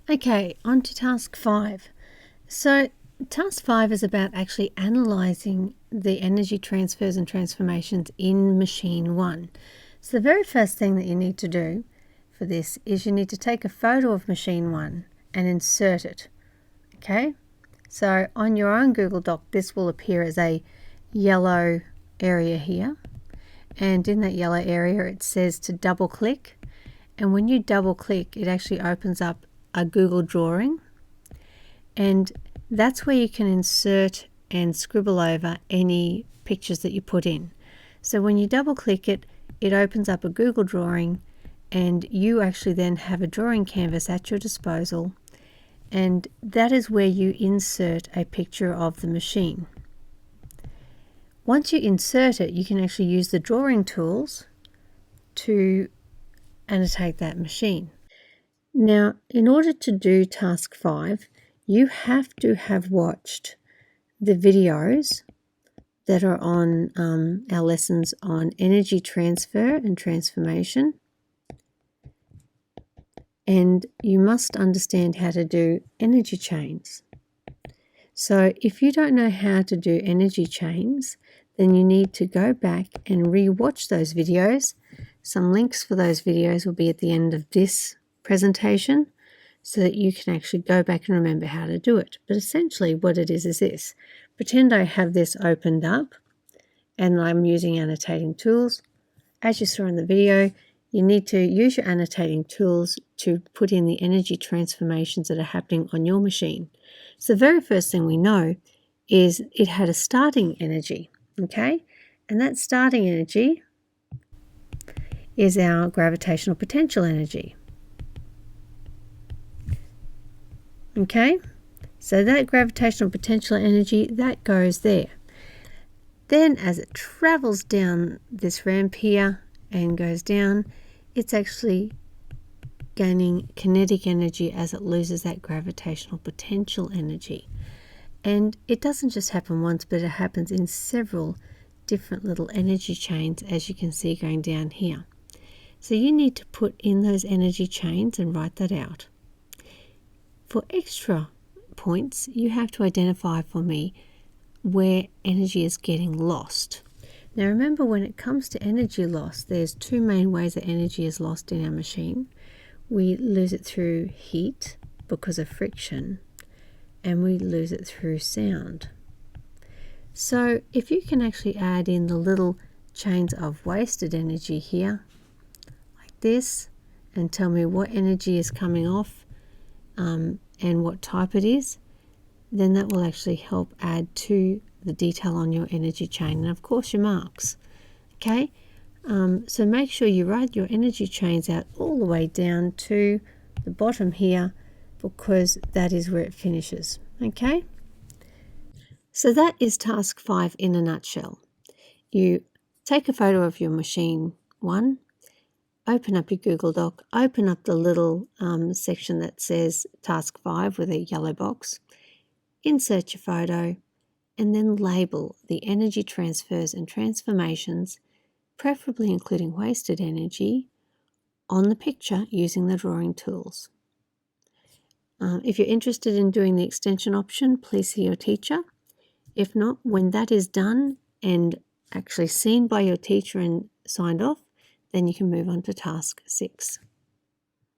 Okay, on to task 5. So task 5 is about actually analysing the energy transfers and transformations in machine 1. So the very first thing that you need to do for this is you need to take a photo of machine 1 and insert it. Okay, so on your own Google Doc this will appear as a yellow area here, and in that yellow area it says to double click, and when you double click it actually opens up a Google drawing, and that's where you can insert and scribble over any pictures that you put in. So when you double click it, it opens up a Google drawing, and you actually then have a drawing canvas at your disposal, and that is where you insert a picture of the machine. Once you insert it, you can actually use the drawing tools to annotate that machine. Now, in order to do task 5, you have to have watched the videos that are on our lessons on energy transfer and transformation, and you must understand how to do energy chains. So if you don't know how to do energy chains, then you need to go back and re-watch those videos. Some links for those videos will be at the end of this presentation so that you can actually go back and remember how to do it. But essentially what it is this. Pretend I have this opened up and I'm using annotating tools. As you saw in the video, you need to use your annotating tools to put in the energy transformations that are happening on your machine. So the very first thing we know is it had a starting energy, okay? And that starting energy is our gravitational potential energy. Okay, so that gravitational potential energy, that goes there. Then as it travels down this ramp here and goes down, it's actually gaining kinetic energy as it loses that gravitational potential energy. And it doesn't just happen once, but it happens in several different little energy chains, as you can see going down here. So you need to put in those energy chains and write that out. For extra points, you have to identify for me where energy is getting lost. Now remember, when it comes to energy loss, there's two main ways that energy is lost in our machine. We lose it through heat because of friction, and we lose it through sound. So if you can actually add in the little chains of wasted energy here, like this, and tell me what energy is coming off and what type it is, then that will actually help add to the detail on your energy chain, and of course your marks. Okay, so make sure you write your energy chains out all the way down to the bottom here, because that is where it finishes. Okay, so that is task 5 in a nutshell. You take a photo of your machine 1, open up your Google Doc, open up the little section that says task 5 with a yellow box, insert your photo, and then label the energy transfers and transformations, preferably including wasted energy, on the picture using the drawing tools. If you're interested in doing the extension option, please see your teacher. If not, when that is done and actually seen by your teacher and signed off, then you can move on to task 6.